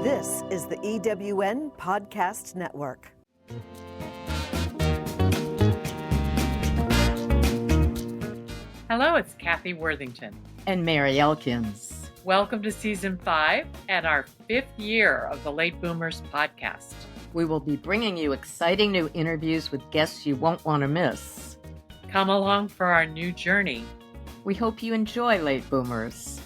This is the EWN Podcast Network. Hello, it's Kathy Worthington. And Mary Elkins. Welcome to Season 5 and our 5th year of the Late Boomers podcast. We will be bringing you exciting new interviews with guests you won't want to miss. Come along for our new journey. We hope you enjoy Late Boomers.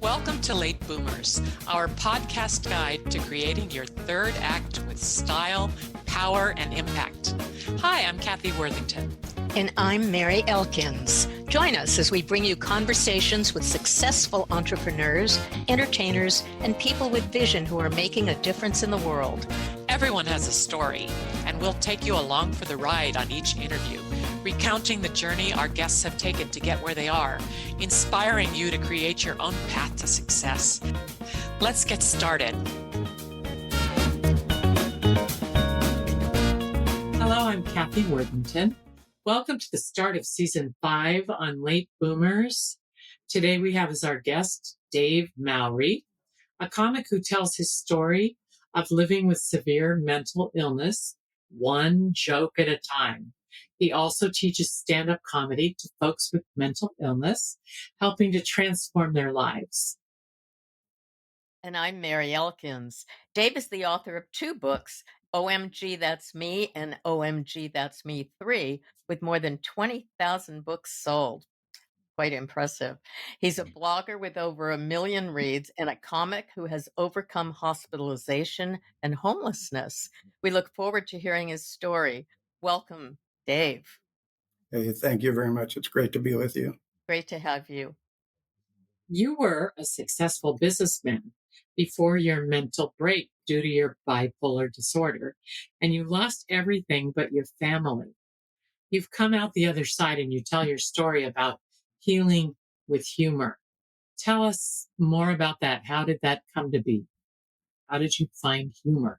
Welcome to Late Boomers, our podcast guide to creating your third act with style, power, and impact. Hi, I'm Kathy Worthington. And I'm Mary Elkins. Join us as we bring you conversations with successful entrepreneurs, entertainers, and people with vision who are making a difference in the world. Everyone has a story, and we'll take you along for the ride on each interview, recounting the journey our guests have taken to get where they are, inspiring you to create your own path to success. Let's get started. Hello, I'm Kathy Worthington. Welcome to the start of Season 5 on Late Boomers. Today we have as our guest Dave Mowry, a comic who tells his story of living with severe mental illness, one joke at a time. He also teaches stand-up comedy to folks with mental illness, helping to transform their lives. And I'm Mary Elkins. Dave is the author of 2 books, OMG That's Me and OMG That's Me 3, with more than 20,000 books sold. Quite impressive. He's a blogger with over 1 million reads and a comic who has overcome hospitalization and homelessness. We look forward to hearing his story. Welcome, Dave. Hey, thank you very much. It's great to be with you. Great to have you. You were a successful businessman before your mental break due to your bipolar disorder, and you lost everything but your family. You've come out the other side and you tell your story about healing with humor. Tell us more about that. How did that come to be? How did you find humor?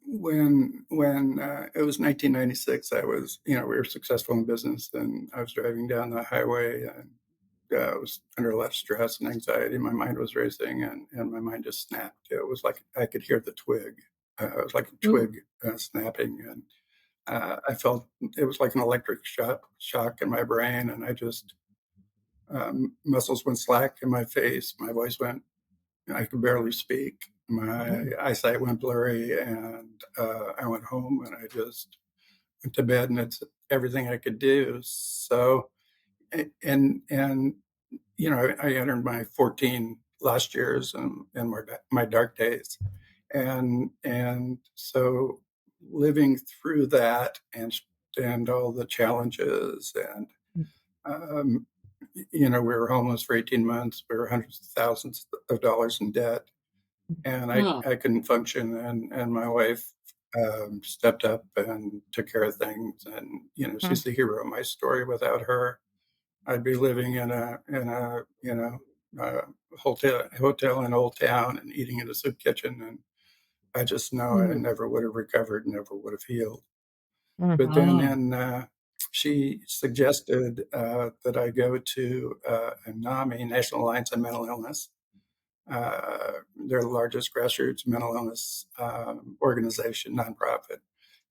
When it was 1996, I was, we were successful in business, and I was driving down the highway, and I was under a lot of stress and anxiety. My mind was racing, and my mind just snapped. It was like I could hear the twig. It was like a twig snapping, and I felt it was like an electric shock in my brain, and I just muscles went slack in my face. My voice went. I could barely speak. My eyesight went blurry, and I went home, and I just went to bed, and it's everything I could do. So, and I entered my 14 lost years and my dark days, and so living through that and all the challenges, and we were homeless for 18 months. We were hundreds of thousands of dollars in debt, and I couldn't function. And my wife stepped up and took care of things. And she's the hero of my story. Without her, I'd be living in a hotel in Old Town and eating in a soup kitchen. And I just know I never would have recovered, never would have healed. But then she suggested that I go to NAMI, National Alliance on Mental Illness. They're the largest grassroots mental illness organization, nonprofit.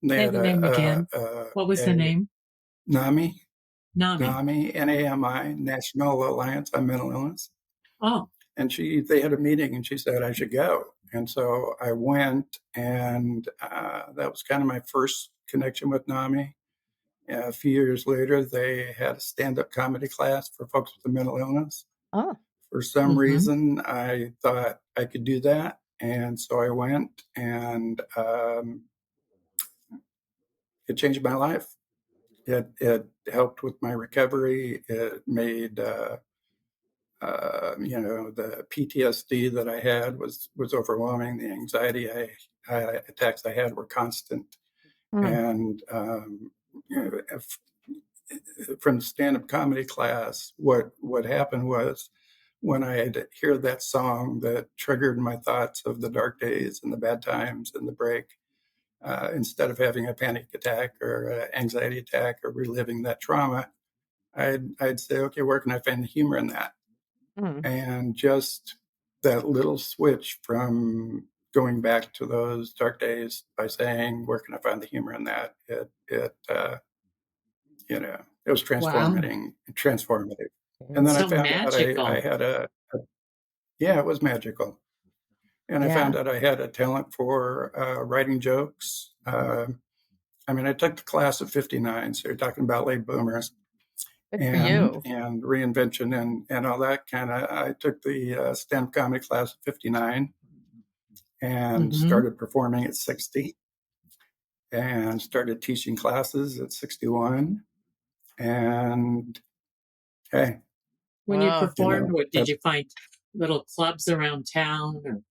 Say the name again. What was the name? NAMI. NAMI, NAMI, National Alliance on Mental Illness. Oh. And they had a meeting, and she said I should go. And so I went, and that was kind of my first connection with NAMI. A few years later, they had a stand-up comedy class for folks with a mental illness. Oh. For some reason, I thought I could do that. And so I went, and it changed my life. It helped with my recovery. It made, the PTSD that I had was overwhelming. The anxiety attacks I had were constant. And from the stand-up comedy class, what happened was when I'd hear that song that triggered my thoughts of the dark days and the bad times and the break, instead of having a panic attack or an anxiety attack or reliving that trauma, I'd say, okay, where can I find the humor in that? Mm. And just that little switch from going back to those dark days by saying, where can I find the humor in that? It was Wow. transformative. And then Very. I So found out I magical. had yeah, it was magical. And I Yeah. found out I had a talent for writing jokes. I mean, I took the class of '59, so you're talking about late boomers Good for Hmm. you. and reinvention and all that kind of. I took the stand-up comedy class of '59 and Hmm. started performing at 60 and started teaching classes at 61. And hey, When you Oh, performed, what did that you find? Little clubs around town, or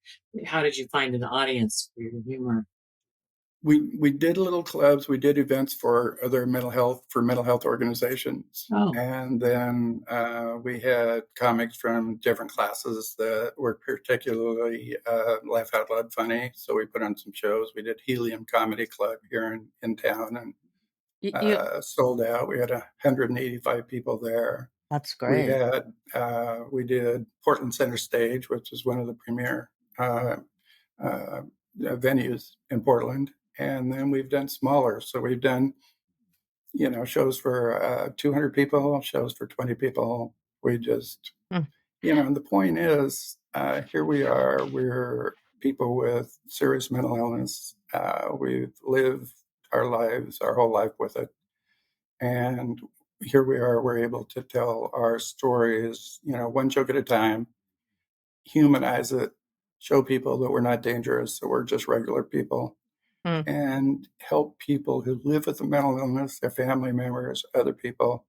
how did you find an audience for your humor? we did little clubs, we did events for other mental health organizations, Oh. and then we had comics from different classes that were particularly laugh out loud funny. So we put on some shows. We did Helium Comedy Club here in town, and you sold out. We had 185 people there. that's We great. had we did Portland Center Stage, which is one of the premier uh, uh, venues in Portland, and then we've done smaller. So we've done shows for 200 people, shows for 20 people. We just Mm. and the point is, here we are. We're people with serious mental illness. We've lived our lives, our whole life with it, and here we are. We're able to tell our stories, one joke at a time, humanize it, show people that we're not dangerous, that we're just regular people, Mm. and help people who live with a mental illness, their family members, other people,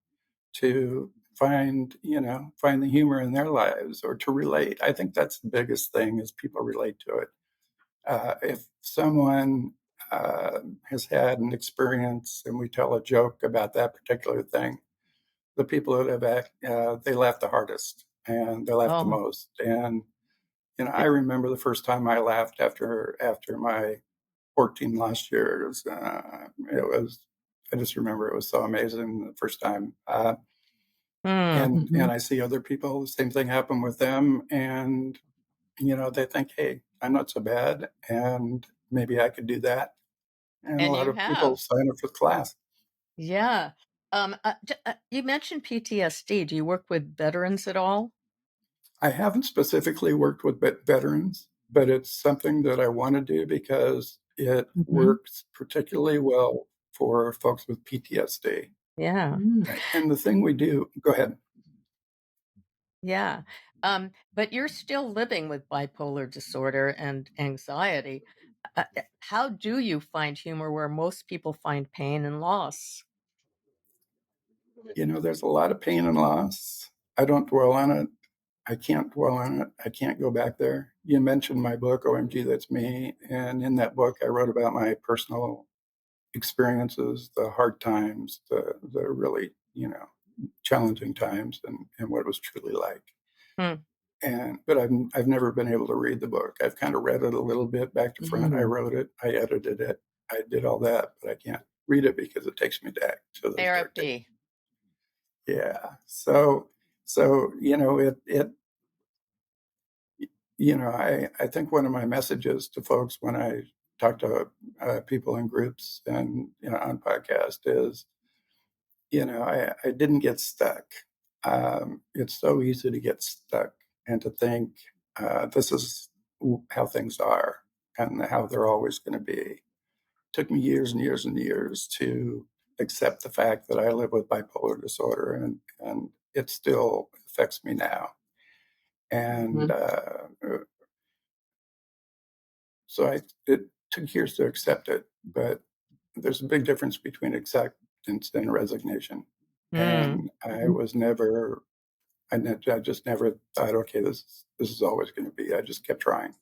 to find the humor in their lives or to relate. I think that's the biggest thing is people relate to it. If someone has had an experience and we tell a joke about that particular thing, the people that they laugh the hardest and they laugh the Oh, most. And I remember the first time I laughed after my 14 last year. I just remember it was so amazing the first time. mm. And Hmm. I see other people, the same thing happen with them, and they think, hey, I'm not so bad, and maybe I could do that. And a And lot you of people have. sign up for the class. Yeah. You mentioned PTSD. Do you work with veterans at all? I haven't specifically worked with veterans, but it's something that I want to do because it Hmm. works particularly well for folks with PTSD. Yeah. And the thing we do, go ahead. Yeah. But you're still living with bipolar disorder and anxiety. How do you find humor where most people find pain and loss? There's a lot of pain and loss. I don't dwell on it. I can't dwell on it. I can't go back there. You mentioned my book, OMG, That's Me. And in that book, I wrote about my personal experiences, the hard times, the really, challenging times and what it was truly like. Hmm. But I've never been able to read the book. I've kind of read it a little bit back to front. I Mm. wrote it, I edited it, I did all that, but I can't read it because it takes me back to those dark days. Therapy. Yeah. So I think one of my messages to folks when I talk to people in groups and on podcast is, I didn't get stuck. It's so easy to get stuck and to think this is how things are and how they're always going to be. It took me years and years and years to accept the fact that I live with bipolar disorder and it still affects me now. And Mhm. so it took years to accept it, but there's a big difference between acceptance and resignation. Mm. And I just never thought, okay, this is always going to be. I just kept trying.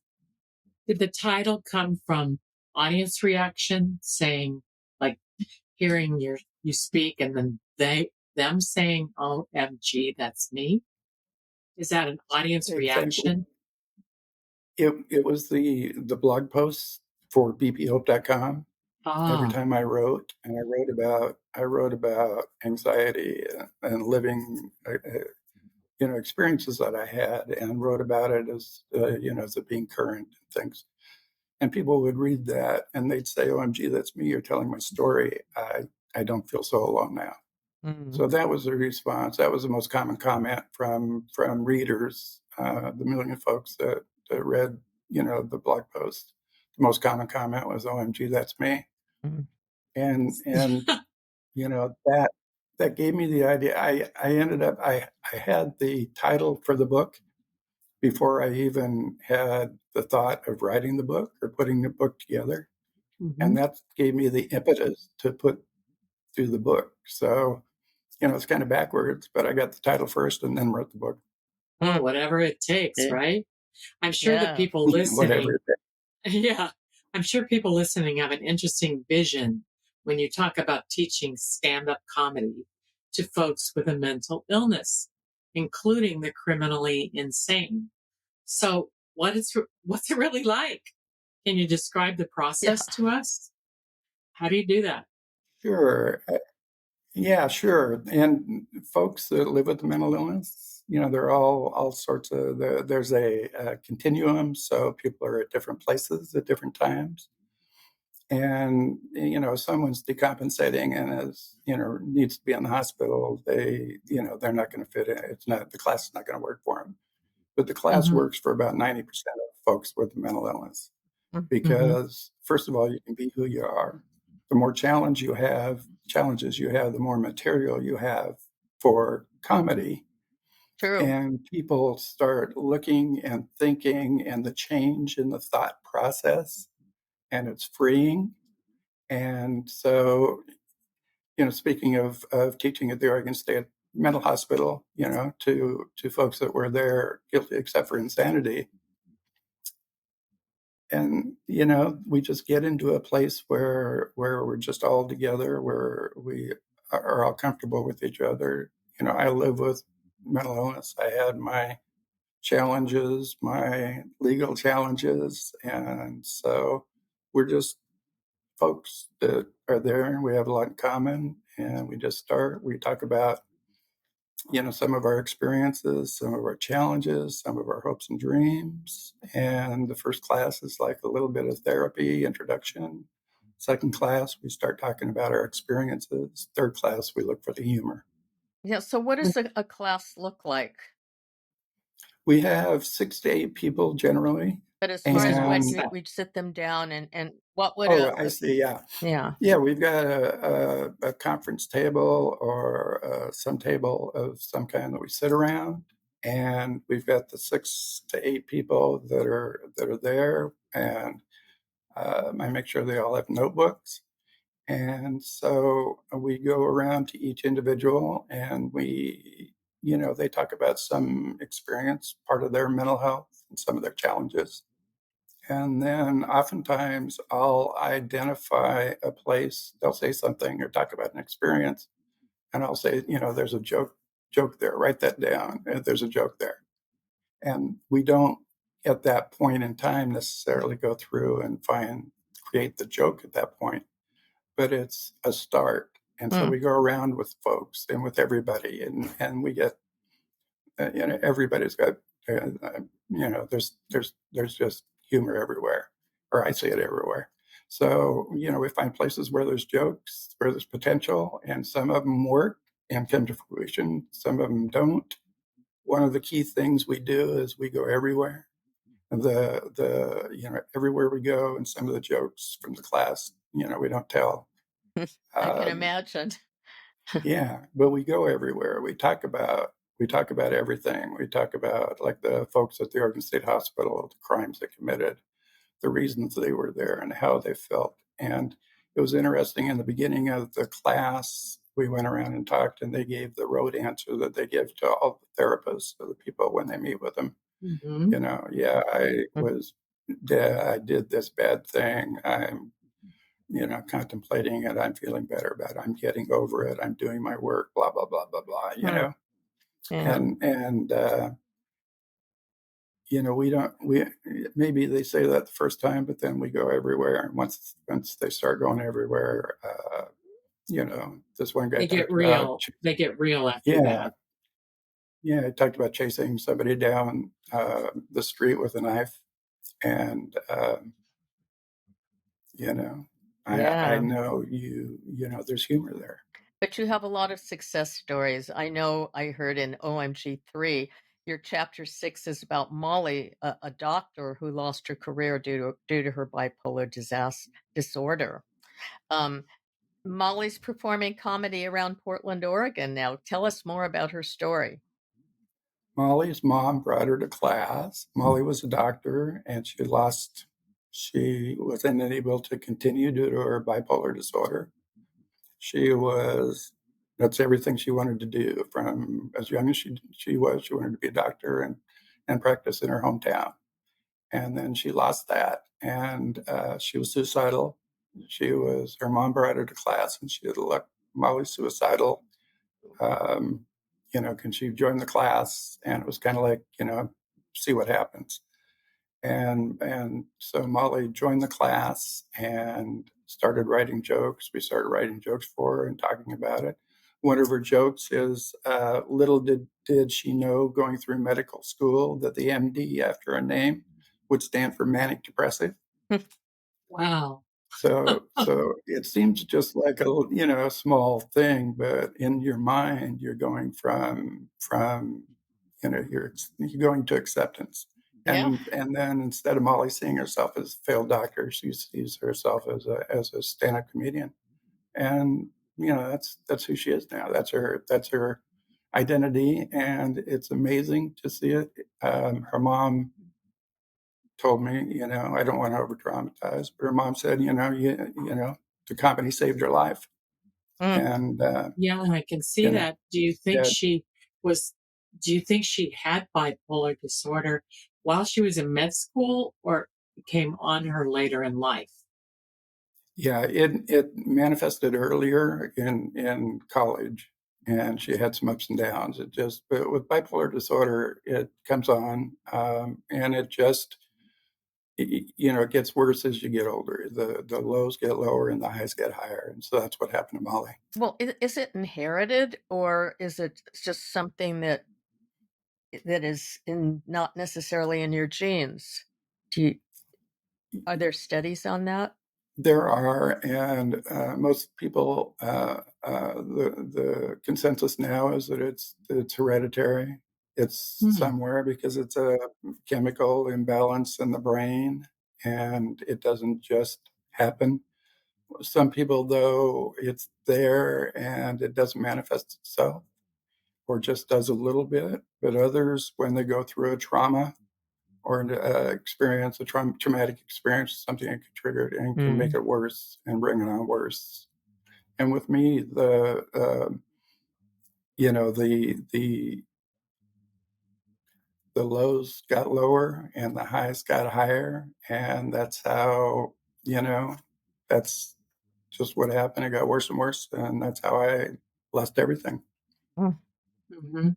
Did the title come from audience reaction, saying, like, hearing you speak, and then them saying, "OMG, that's me"? Is that an audience Exactly. reaction? It was the blog posts for bphope.com. Every Ah, time I wrote, and I wrote about anxiety and living, experiences that I had, and wrote about it as as it being current and things. And people would read that and they'd say, "OMG, that's me. You're telling my story. I don't feel so alone now." Mm. So that was the response. That was the most common comment from readers, the million folks that read, the blog post. The most common comment was, "OMG, that's me." Mm. And that gave me the idea. I ended up I had the title for the book before I even had the thought of writing the book or putting the book together, and mhm. that gave me the impetus to put through the book. So, it's kind of backwards, but I got the title first and then wrote the book. Well, whatever it takes, Yeah. right? I'm sure the Yeah. people Whatever listening, it is. yeah, I'm sure people listening have an interesting vision when you talk about teaching stand up comedy to folks with a mental illness, including the criminally insane. So, what's it really like? Can you describe the Yeah. process to us? How do you do that? Sure. Yeah, sure. And folks that live with mental illness, they're all sorts of there's a continuum, so people are at different places at different times. And if someone's decompensating and needs to be in the hospital, they're not going to fit in. It's not the class is not going to work for them. But the class Hmm. works for about 90% of folks with mental illness Hmm. because, first of all, you can be who you are. The more challenges you have, the more material you have for comedy. True. And people start looking and thinking, and the change in the thought process, and it's freeing. And so, speaking of teaching at the Oregon State Mental Hospital, to folks that were there guilty except for insanity, and we just get into a place where we're just all together, where we are all comfortable with each other. I live with mental illness. I had my challenges, my legal challenges, and so we're just folks that are there, and we have a lot in common, and we talk about some of our experiences, some of our challenges, some of our hopes and dreams. And the first class is like a little bit of therapy introduction. Second class, we start talking about our experiences. Third class, we look for the humor. Yeah. So, what does a class look like? We have 6 to 8 people generally. But as far as Small what And set. we'd sit them down and what would oh, I see. Yeah. yeah. Yeah, we've got a conference table or some table of some kind that we sit around, and we've got the 6 to 8 people that are there, and I make sure they all have notebooks, and so we go around to each individual, and they talk about some experience, part of their mental health, and some of their challenges, and then oftentimes I'll identify a place, they'll say something or talk about an experience, and I'll say, there's a joke there, write that down. There's a joke there. And we don't at that point in time necessarily go through and create the joke at that point, but it's a start. And so Mm. we go around with folks and with everybody, and we get everybody's got there's just humor everywhere, or I see it everywhere. So we find places where there's jokes, where there's potential, and some of them work and come to fruition, some of them don't. One of the key things we do is we go everywhere. The everywhere we go, and some of the jokes from the class, we don't tell. I can um, imagine. Yeah, but we go everywhere. We talk about everything. We talk about, like, the folks at the Oregon State Hospital, the crimes they committed, the reasons they were there, and how they felt. And it was interesting in the beginning of the class, we went around and talked, and they gave the road answer that they give to all the therapists, to the people when they meet with them. Hmm. Yeah, I did this bad thing. I'm contemplating it. I'm feeling better about it. I'm getting over it. I'm doing my work, blah, blah, blah, blah, blah, Mm. Yeah. And we maybe they say that the first time, but then we go everywhere. And once they start going everywhere, this one guy They get talked about, real. They get real after yeah, that. yeah, he talked about chasing somebody down the street with a knife. And, you know, I Yeah. know there's humor there. But you have a lot of success stories. I know I heard in OMG3, your chapter 6 is about Molly, a doctor who lost her career due to her bipolar disorder. Um, Molly's performing comedy around Portland, Oregon now. Tell us more about her story. Molly's mom brought her to class. Molly was a doctor, and she wasn't able to continue due to her bipolar disorder. That's everything she wanted to do from as young as she was. She wanted to be a doctor and practice in her hometown. And then she lost that, and she was suicidal. Her mom brought her to class, and she had looked, Molly's suicidal. Um, can she join the class? And it was kind of like, see what happens. And so Molly joined the class and started writing jokes. We started writing jokes for her and talking about it. One of her jokes is, little did she know going through medical school that the MD after her name would stand for manic depressive. Wow. So it seems just like a small thing, but in your mind, you're going from you're going to acceptance. Yeah. And then instead of Molly seeing herself as a failed doctor, she sees herself as a stand-up comedian. And that's who she is now. That's her identity, and it's amazing to see it. Her mom told me, I don't want to over dramatize, but her mom said, the company saved her life. Mm. And, Yeah, I can see you know, that. yeah, Was, do you think she had bipolar disorder while she was in med school or came on her later in life? yeah, it manifested earlier in college, and she had some ups and downs. But with bipolar disorder, it comes on, and it gets worse as you get older. The lows get lower and the highs get higher. And so that's what happened to Molly. Well, is it inherited or is it just something that is not necessarily in your genes? Do you, are there studies on that? There are, and most people, the consensus now is that it's hereditary. It's Hmm. somewhere because it's a chemical imbalance in the brain, and it doesn't just happen. Some people, though, it's there and it doesn't manifest itself, or just does a little bit. But others, when they go through a trauma or experience a traumatic experience, something that can trigger it and can make Mm. it worse and bring it on worse. And with me, the lows got lower and the highs got higher, and that's how that's just what happened. It got worse and worse, and that's how I lost everything. Mm. Hmm.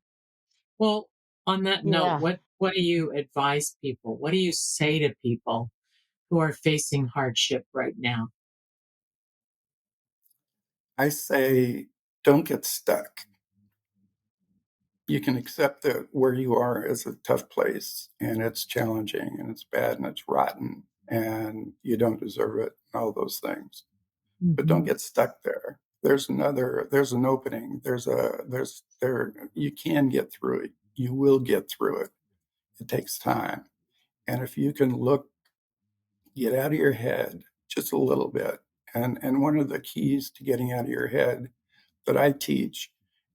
Well, on that note, Yeah. what do you advise people? What do you say to people who are facing hardship right now? I say, don't get stuck. You can accept that where you are is a tough place and it's challenging and it's bad and it's rotten and you don't deserve it and all those things. But don't Hmm. get stuck there. There's an opening. You can get through it. You will get through it. It takes time. And if you can get out of your head just a little bit. And one of the keys to getting out of your head that I teach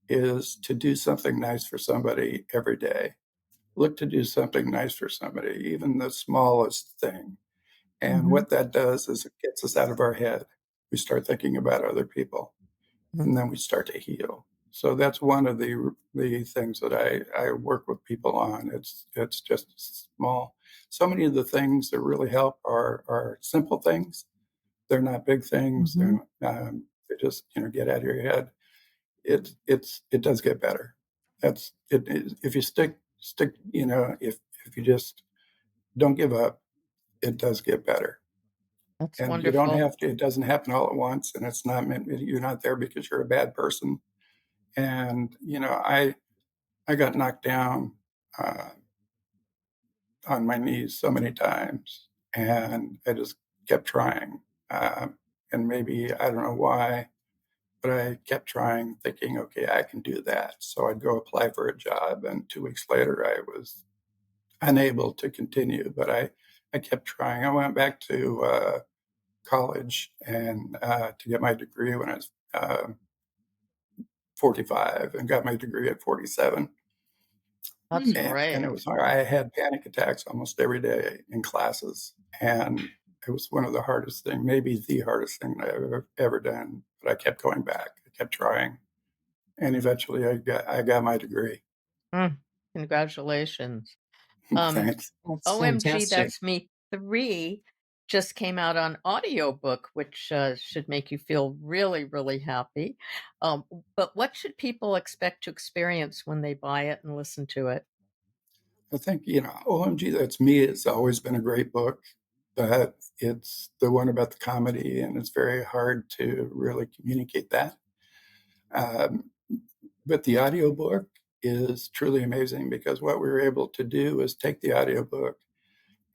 is to do something nice for somebody every day. Look to do something nice for somebody, even the smallest thing. And Hmm. what that does is it gets us out of our head. We start thinking about other people, Mm. and then we start to heal. So that's one of the things that I work with people on. It's just small. So many of the things that really help are simple things. They're not big things. Hmm. They just get out of your head. It does get better. That's it. If you stick. If you just don't give up. It does get better. That's And you don't wonderful. have to, it doesn't happen all at once. And it's not meant, you're not there because you're a bad person. And, I got knocked down uh, on my knees so many times, and I just kept trying. And maybe, I don't know why, but I kept trying, thinking, okay, I can do that. So I'd go apply for a job, and 2 weeks later, I was unable to continue, but I kept trying. I went back to college and to get my degree when I was 45 and got my degree at 47. That's And great. it was hard. I had panic attacks almost every day in classes, and it was one of the hardest thing, maybe the hardest thing I've ever done. But I kept going back. I kept trying, and eventually I got my degree. Mm, congratulations. Um, Thanks. That's OMG, fantastic. That's Me 3 just came out on audiobook, which should make you feel really, really happy. But what should people expect to experience when they buy it and listen to it? I think, OMG, That's Me has always been a great book, but it's the one about the comedy, and it's very hard to really communicate that. Um, but the audiobook is truly amazing because what we were able to do is take the audiobook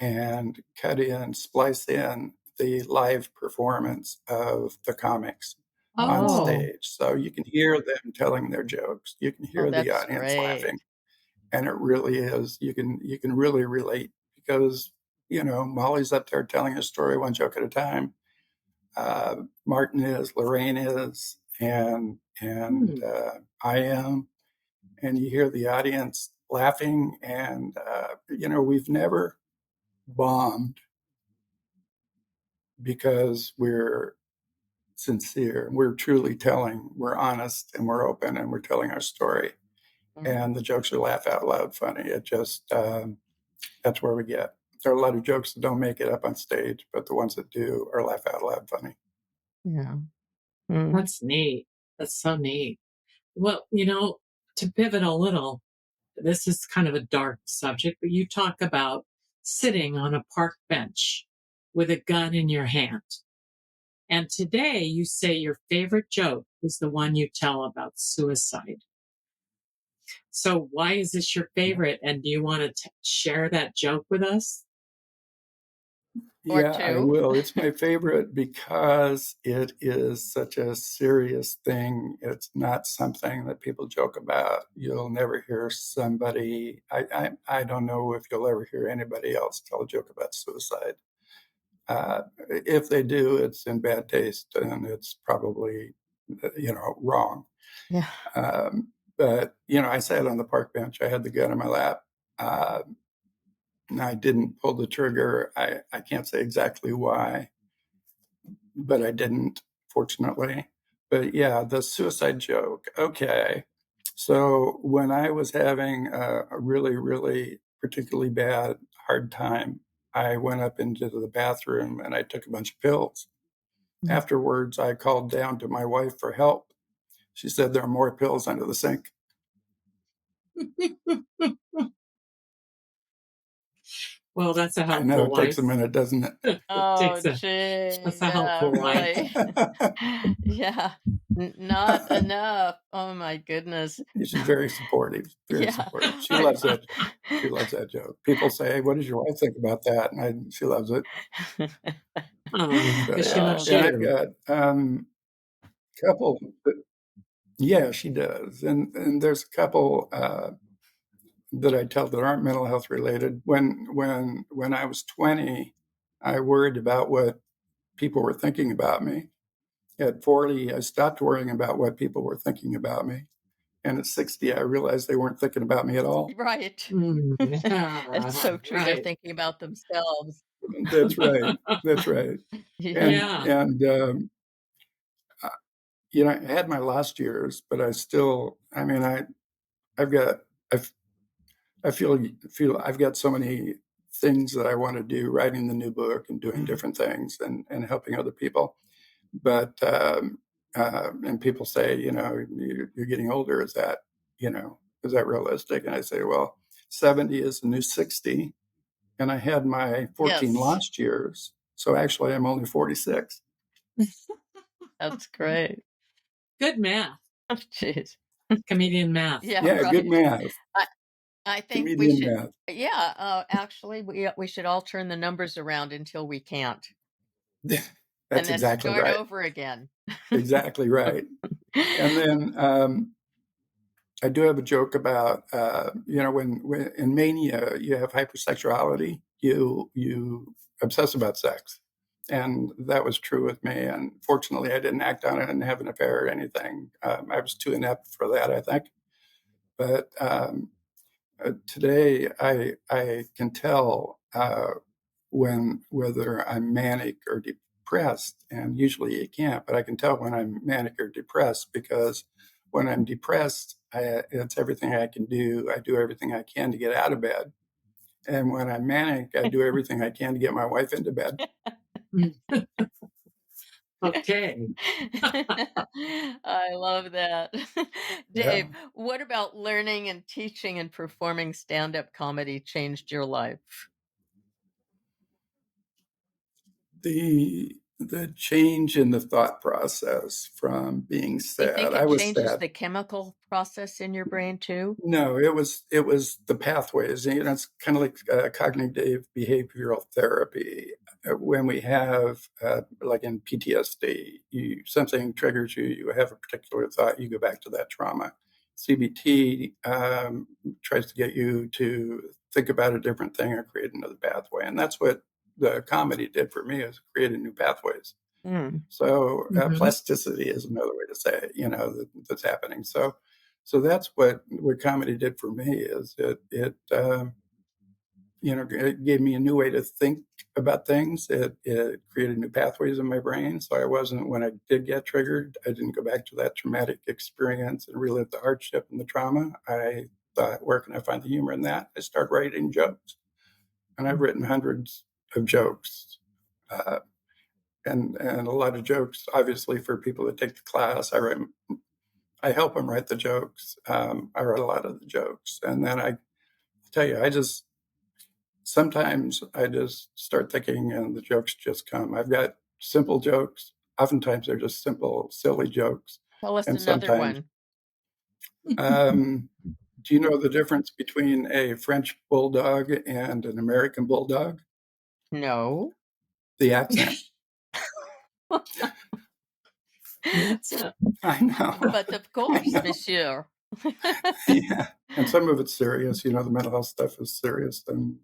and cut in, splice in the live performance of the comics on Oh, Oh, stage. So you can hear them telling their jokes. You can oh, hear the that's audience great. laughing. And it really is, you can really relate because, Molly's up there telling a story one joke at a time. Martin is, Lorraine is, and hmm. I am, and you hear the audience laughing. And we've never bombed because we're sincere. We're truly telling. We're honest and we're open and we're telling our story. Mm, And the jokes are laugh out loud funny. It just that's where we get. There are a lot of jokes that don't make it up on stage, but the ones that do are laugh out loud funny. yeah. Mm, That's neat. That's so neat. Well, to pivot a little, this is kind of a dark subject, but you talk about sitting on a park bench with a gun in your hand. And today you say your favorite joke is the one you tell about suicide. So why is this your favorite? And do you want to share that joke with us? or Yeah, I two. will. It's my favorite because it is such a serious thing. It's not something that people joke about. You'll never hear somebody, I don't know if you'll ever hear anybody else tell a joke about suicide. If they do, it's in bad taste and it's probably, wrong. Yeah. But, I sat on the park bench. I had the gun in my lap. Uh, and I didn't pull the trigger. I can't say exactly why, but I didn't, fortunately. But yeah, the suicide joke. Okay. So when I was having a really, really particularly bad, hard time, I went up into the bathroom and I took a bunch of pills. Mm. Afterwards, I called down to my wife for help. She said there are more pills under the sink. Well, that's a I know helpful it takes a wife. minute, doesn't it? It Oh, takes that's gee. a Yeah, helpful wife. really. Yeah. Not enough. Oh, my goodness. She's very supportive, very Yeah. supportive. She loves that joke. She loves that joke. People say, "Hey, what does your wife think about that?" And she loves it. So Does she yeah, love Oh, and I've shit? got couple. Yeah, she does, and there's a couple that I tell that aren't mental health related. When I was 20, I worried about what people were thinking about me. At 40, I stopped worrying about what people were thinking about me. And at 60, I realized they weren't thinking about me at all. right. It's Yeah, so true. They're right. thinking about themselves. That's right. That's right. Yeah. And Yeah. and uh, I had my lost years, but I still. I mean, I've got. I feel I've got so many things that I want to do, writing the new book and doing different things and helping other people. But and people say, you're getting older. Is that realistic? And I say, well, 70 is the new 60, and I had my 14 Yes. lost years. So actually, I'm only 46. That's great. Good math. Oh, jeez. Comedian math. Yeah, Yeah, good right. math, I think we comedian should, math. yeah, actually, we should all turn the numbers around until we can't, and That's then exactly start right. over again. Exactly right. And then I do have a joke about when in mania you have hypersexuality, you obsess about sex, and that was true with me. And fortunately, I didn't act on it and have an affair or anything. I was too inept for that, I think. But today, I can tell when whether I'm manic or depressed, and usually you can't, but I can tell when I'm manic or depressed because when I'm depressed, it's everything I can do. I do everything I can to get out of bed, and when I'm manic, I do everything I can to get my wife into bed. Okay. I love that. Yeah. Dave, what about learning and teaching and performing stand-up comedy changed your life? The change in the thought process from being Do you sad. think I it was changes sad. the chemical process in your brain too? No, it was the pathways. It's kind of like cognitive behavioral therapy. When we have like in PTSD, something triggers you. You have a particular thought. You go back to that trauma. CBT tries to get you to think about a different thing or create another pathway, and that's what the comedy did for me, is created new pathways. Mm. So Mhm. plasticity is another way to say it, that's happening. So that's what comedy did for me, is it gave me a new way to think about things. It created new pathways in my brain. So I wasn't, when I did get triggered, I didn't go back to that traumatic experience and relive the hardship and the trauma. I thought, where can I find the humor in that? I started writing jokes, and I've written hundreds of jokes. Uh, and a lot of jokes, obviously, for people that take the class. I help them write the jokes. I write a lot of the jokes, and then I tell you, sometimes I just start thinking, and the jokes just come. I've got simple jokes. Oftentimes they're just simple, silly jokes, Tell us and another sometimes. one. Um, do you know the difference between a French bulldog and an American bulldog? No. The accent. That's it. I know. But of I course, know. monsieur. Yeah, and some of it's serious. The mental health stuff is serious and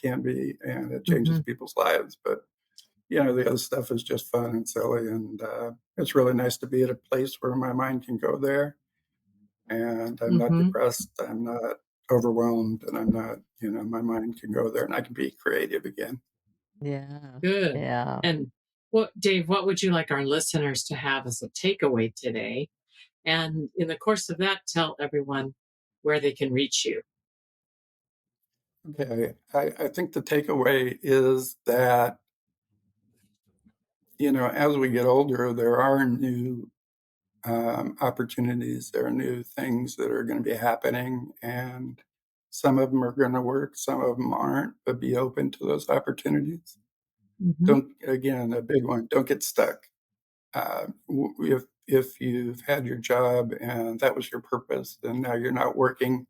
can be, and it changes Mhm. people's lives. But the other stuff is just fun and silly, and it's really nice to be at a place where my mind can go there, and I'm not Mhm. depressed, I'm not overwhelmed, and I'm not, my mind can go there, and I can be creative again. Yeah. Good. Yeah. And Dave, what would you like our listeners to have as a takeaway today? And in the course of that, tell everyone where they can reach you. Okay, I think the takeaway is that as we get older, there are new opportunities. There are new things that are going to be happening, and some of them are going to work, some of them aren't. But be open to those opportunities. Mhm. Don't, again, a big one. Don't get stuck. If you've had your job and that was your purpose, and now you're not working,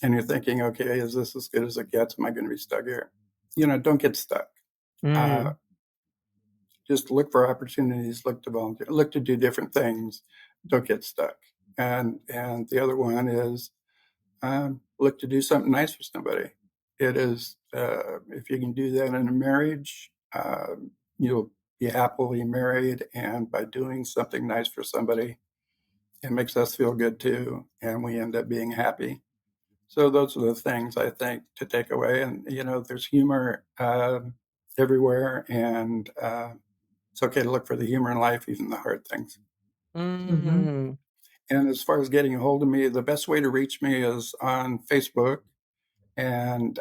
and you're thinking, okay, is this as good as it gets? Am I going to be stuck here? Don't get stuck. Uh, Mm. just look for opportunities, look to volunteer, look to do different things. Don't get stuck. And the other one is look to do something nice for somebody. It is if you can do that in a marriage, you'll be happily married, and by doing something nice for somebody, it makes us feel good too, and we end up being happy. So those are the things I think to take away. And there's humor everywhere, and it's okay to look for the humor in life, even the hard things. Mhm. Mm. And as far as getting a hold of me, the best way to reach me is on Facebook, and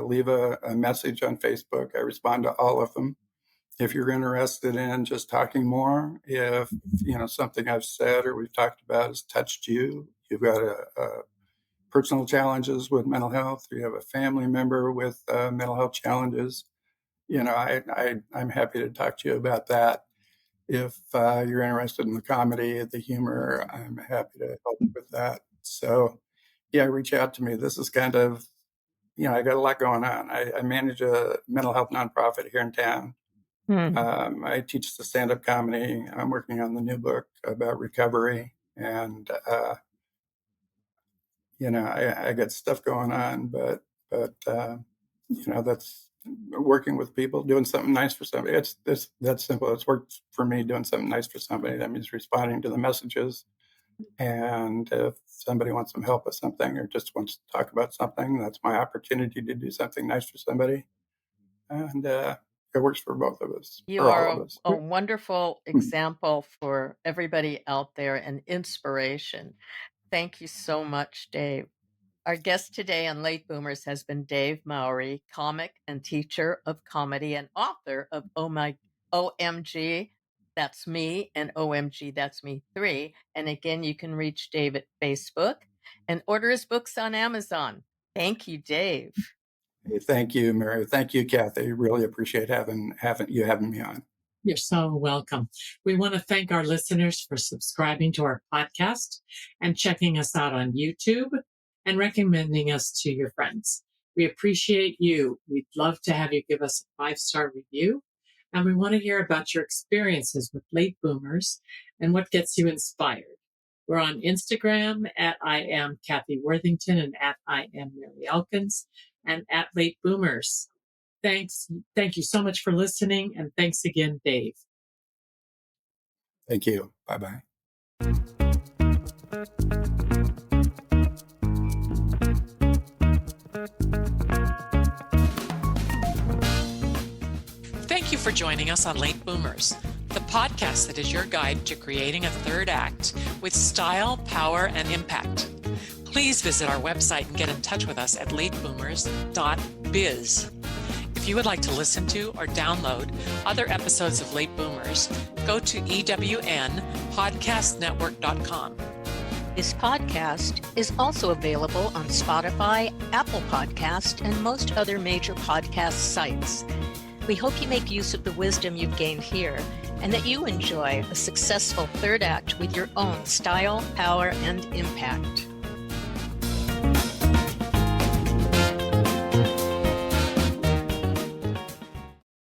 leave a message on Facebook. I respond to all of them. If you're interested in just talking more, if something I've said or we've talked about has touched you, you've got personal challenges with mental health, or you have a family member with mental health challenges, I'm happy to talk to you about that. If you're interested in the comedy, the humor, I'm happy to help with that. So, yeah, reach out to me. This is kind of, I got a lot going on. I manage a mental health nonprofit here in town. I teach the stand-up comedy. I'm working on the new book about recovery, and I got stuff going on, but that's working with people, doing something nice for somebody. It's that simple. It's worked for me, doing something nice for somebody. That means responding to the messages. And if somebody wants some help with something or just wants to talk about something, that's my opportunity to do something nice for somebody. And it works for both of us, You or are all of us. a wonderful example for everybody out there and inspiration. Thank you so much, Dave. Our guest today on Late Boomers has been Dave Mowry, comic and teacher of comedy and author of OMG, That's Me, and OMG, That's Me 3. And again, you can reach Dave at Facebook and order his books on Amazon. Thank you, Dave. Hey, thank you, Mary. Thank you, Kathy. Really appreciate having me on. You're so welcome. We want to thank our listeners for subscribing to our podcast and checking us out on YouTube and recommending us to your friends. We appreciate you. We'd love to have you give us a 5-star review. And we want to hear about your experiences with late boomers and what gets you inspired. We're on Instagram at I am Kathy Worthington and at I am Mary Elkins and at Late Boomers. Thank you so much for listening. And thanks again, Dave. Thank you. Bye-bye. Thank you for joining us on Late Boomers, the podcast that is your guide to creating a third act with style, power, and impact. Please visit our website and get in touch with us at lateboomers.biz. If you would like to listen to or download other episodes of Late Boomers, go to ewnpodcastnetwork.com. This podcast is also available on Spotify, Apple Podcast, and most other major podcast sites. We hope you make use of the wisdom you've gained here and that you enjoy a successful third act with your own style, power, and impact.